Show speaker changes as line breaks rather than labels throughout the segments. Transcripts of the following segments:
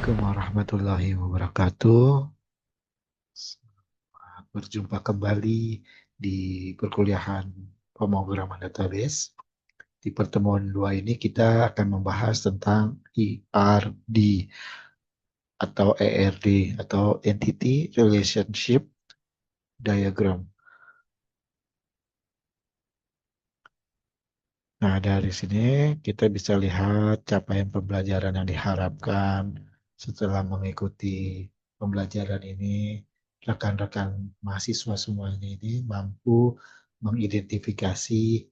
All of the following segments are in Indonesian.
Assalamualaikum warahmatullahi wabarakatuh. Berjumpa kembali di perkuliahan pemrograman database. Di pertemuan dua ini kita akan membahas tentang ERD atau ERD atau Entity Relationship Diagram. Nah, dari sini kita bisa lihat capaian pembelajaran yang diharapkan setelah mengikuti pembelajaran ini. Rekan-rekan mahasiswa semuanya ini mampu mengidentifikasi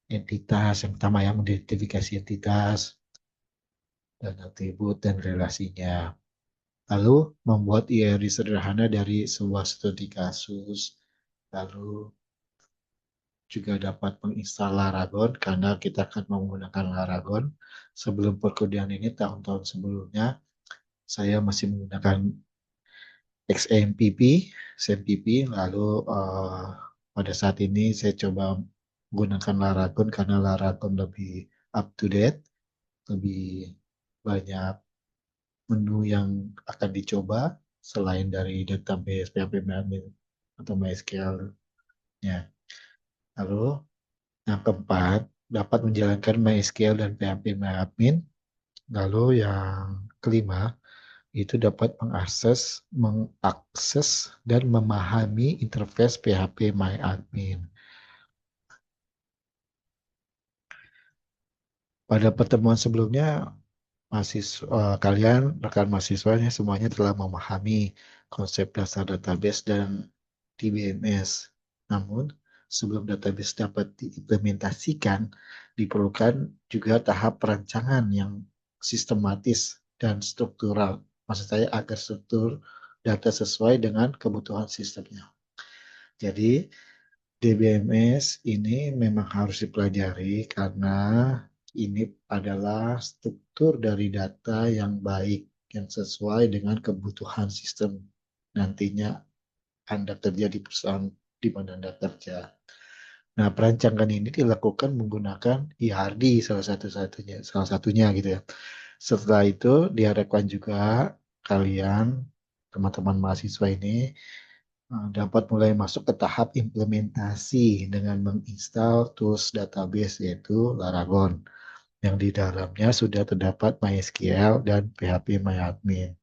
entitas, yang pertama ya, mengidentifikasi entitas dan atribut dan relasinya. Lalu membuat IRD sederhana dari sebuah studi kasus. Lalu juga dapat menginstal Laragon karena kita akan menggunakan Laragon. Sebelum perkuliahan ini, tahun-tahun sebelumnya, saya masih menggunakan XMPP, SMPP. Lalu pada saat ini saya coba menggunakan Laragon karena Laragon lebih up to date, lebih banyak menu yang akan dicoba selain dari database PHP atau MySQL-nya. Lalu yang keempat, dapat menjalankan MySQL dan PHP MyAdmin. Lalu yang kelima, itu dapat mengakses dan memahami interface PHP MyAdmin. Pada pertemuan sebelumnya, kalian, rekan mahasiswanya semuanya telah memahami konsep dasar database dan DBMS. Namun, sebelum database dapat diimplementasikan, diperlukan juga tahap perancangan yang sistematis dan struktural. Maksud saya agar struktur data sesuai dengan kebutuhan sistemnya. Jadi, DBMS ini memang harus dipelajari karena ini adalah struktur dari data yang baik, yang sesuai dengan kebutuhan sistem nantinya Anda kerja di perusahaan di mana Anda kerja. Nah, perancangan ini dilakukan menggunakan ERD salah satunya gitu ya. Setelah itu diharapkan juga kalian, teman-teman mahasiswa ini dapat mulai masuk ke tahap implementasi dengan menginstal tools database yaitu Laragon yang di dalamnya sudah terdapat MySQL dan PHP MyAdmin.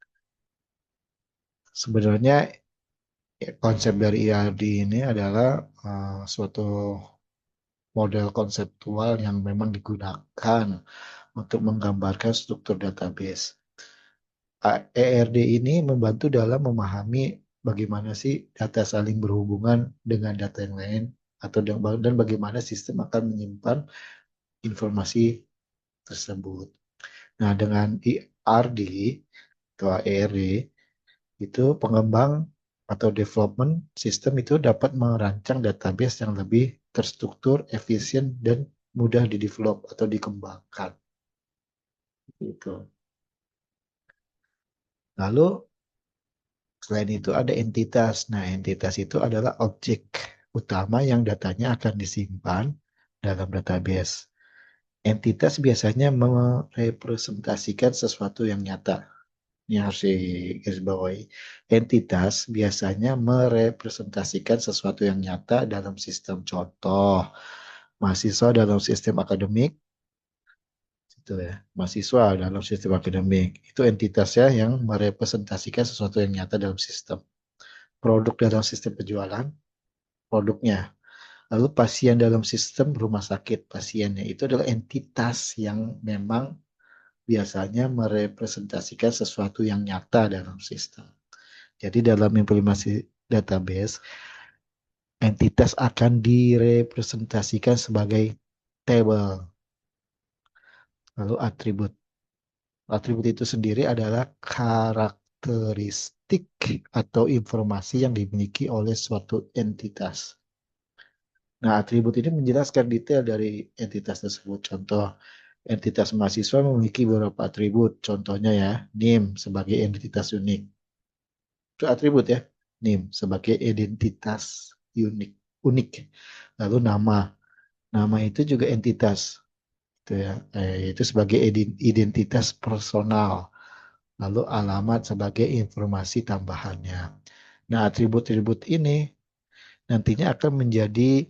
Sebenarnya konsep dari ERD ini adalah suatu model konseptual yang memang digunakan untuk menggambarkan struktur database. ERD ini membantu dalam memahami bagaimana sih data saling berhubungan dengan data yang lain atau dan bagaimana sistem akan menyimpan informasi tersebut. Nah, dengan ERD atau ERD itu pengembang atau development sistem itu dapat merancang database yang lebih terstruktur, efisien, dan mudah didevelop atau dikembangkan. Gitu. Lalu selain itu ada entitas. Nah, entitas itu adalah objek utama yang datanya akan disimpan dalam database. Entitas biasanya merepresentasikan sesuatu yang nyata. Ini harus digarisbawahi. Entitas biasanya merepresentasikan sesuatu yang nyata dalam sistem. Contoh, mahasiswa dalam sistem akademik, itu ya, mahasiswa dalam sistem akademik. Itu entitasnya yang merepresentasikan sesuatu yang nyata dalam sistem. Produk dalam sistem penjualan, produknya. Lalu pasien dalam sistem rumah sakit, pasiennya. Itu adalah entitas yang memang biasanya merepresentasikan sesuatu yang nyata dalam sistem. Jadi dalam implementasi database, entitas akan direpresentasikan sebagai table. Lalu atribut. Atribut itu sendiri adalah karakteristik atau informasi yang dimiliki oleh suatu entitas. Nah, atribut ini menjelaskan detail dari entitas tersebut. Contoh, entitas mahasiswa memiliki beberapa atribut. Contohnya ya, NIM sebagai identitas unik. Itu atribut ya, NIM sebagai identitas unik. Unik. Lalu nama. Nama itu juga entitas. Itu ya, itu sebagai identitas personal. lalu alamat sebagai informasi tambahannya. Nah, atribut-atribut ini nantinya akan menjadi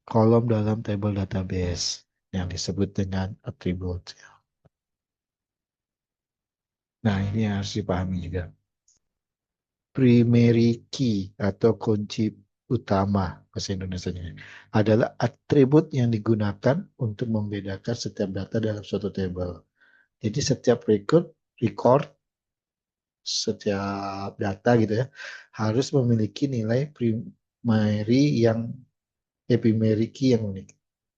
kolom dalam table database yang disebut dengan atribut. Nah, ini yang harus dipahami juga. Primary key atau kunci utama bahasa Indonesianya adalah atribut yang digunakan untuk membedakan setiap data dalam suatu table. Jadi setiap record setiap data gitu ya harus memiliki nilai primary yang primary key yang unik.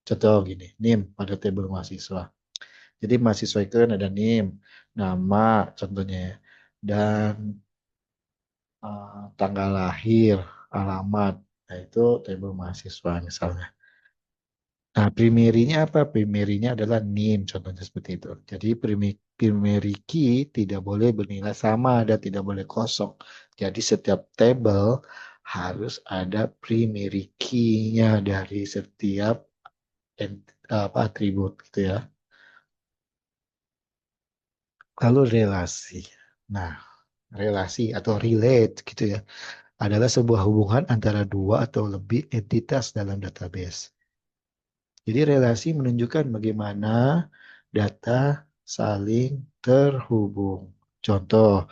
Contoh gini, NIM pada tabel mahasiswa. Jadi mahasiswa itu kan ada NIM, nama contohnya ya, dan tanggal lahir, alamat. Nah, itu tabel mahasiswa misalnya. Nah, primary-nya apa? Primary-nya adalah NIM, contohnya seperti itu. Jadi primary key tidak boleh bernilai sama dan tidak boleh kosong. Jadi setiap table harus ada primary key-nya dari setiap atribut gitu ya. Lalu relasi. Nah, relasi atau relate gitu ya adalah sebuah hubungan antara dua atau lebih entitas dalam database. Jadi relasi menunjukkan bagaimana data saling terhubung. Contoh,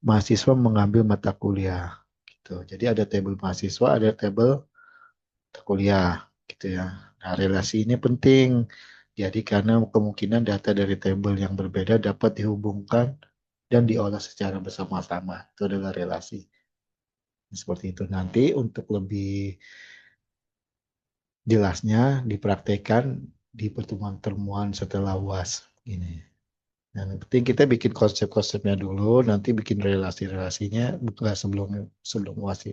mahasiswa mengambil mata kuliah gitu. Jadi ada tabel mahasiswa, ada tabel mata kuliah gitu ya. Nah, relasi ini penting. Jadi karena kemungkinan data dari tabel yang berbeda dapat dihubungkan dan diolah secara bersama-sama. Itu adalah relasi. Seperti itu. Nanti untuk lebih jelasnya dipraktekkan di pertemuan temuan setelah UAS ini. Yang penting kita bikin konsep-konsepnya dulu, nanti bikin relasi-relasinya bukan sebelum sebelum UAS.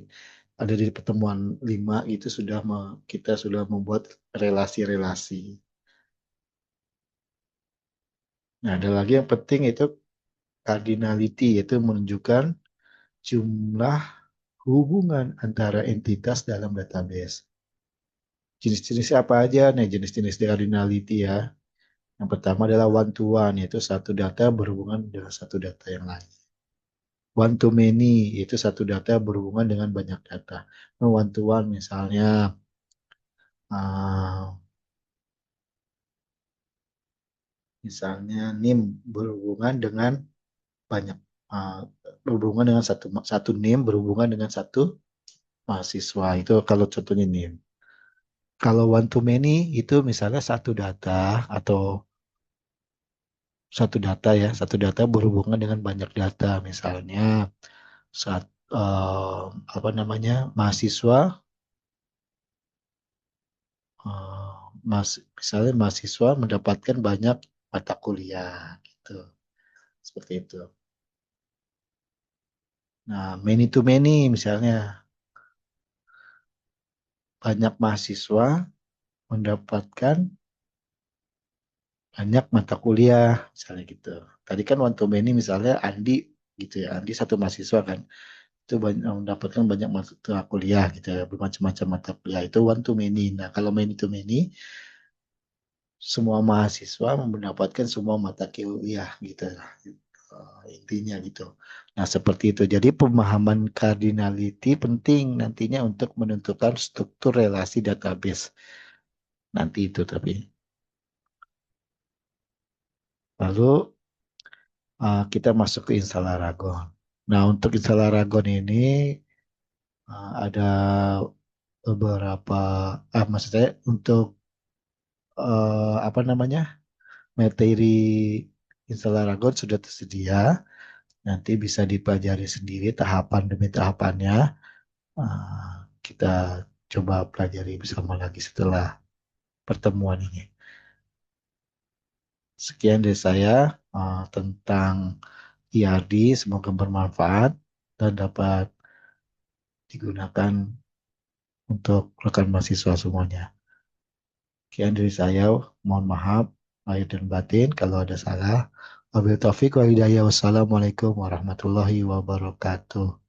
Ada di pertemuan 5 itu kita sudah membuat relasi-relasi. Nah, ada lagi yang penting itu cardinality, yaitu menunjukkan jumlah hubungan antara entitas dalam database. Jenis-jenisnya apa aja? Nah, jenis-jenis cardinality ya. Yang pertama adalah one to one, yaitu satu data berhubungan dengan satu data yang lain. One to many, yaitu satu data berhubungan dengan banyak data. Nah, one to one misalnya, uh, NIM berhubungan dengan banyak, uh, berhubungan dengan satu NIM berhubungan dengan satu mahasiswa. Itu kalau contohnya NIM. Kalau one to many itu misalnya satu data berhubungan dengan banyak data. Misalnya saat apa namanya mahasiswa eh, misalnya mahasiswa mendapatkan banyak mata kuliah gitu seperti itu. Nah, many to many misalnya banyak mahasiswa mendapatkan banyak mata kuliah misalnya gitu. Tadi kan one to many misalnya Andi gitu ya. Andi satu mahasiswa kan itu banyak mendapatkan banyak mata kuliah gitu ya, bermacam-macam mata kuliah itu one to many. Nah, kalau many to many semua mahasiswa mendapatkan semua mata kuliah gitu lah. Intinya gitu. Nah, seperti itu. Jadi pemahaman cardinality penting nantinya untuk menentukan struktur relasi database. Nanti itu tapi. Lalu kita masuk ke installer Aragon. Nah, untuk installer Aragon ini ada beberapa, maksud saya untuk apa namanya materi installer Aragon sudah tersedia. Nanti bisa dipelajari sendiri tahapan demi tahapannya. Kita coba pelajari bersama lagi setelah pertemuan ini. Sekian dari saya tentang IRD. Semoga bermanfaat dan dapat digunakan untuk rekan mahasiswa semuanya. Sekian dari saya. Mohon maaf lahir dan batin kalau ada salah. Wabillahi taufiq wal hidayah. Wassalamualaikum warahmatullahi wabarakatuh.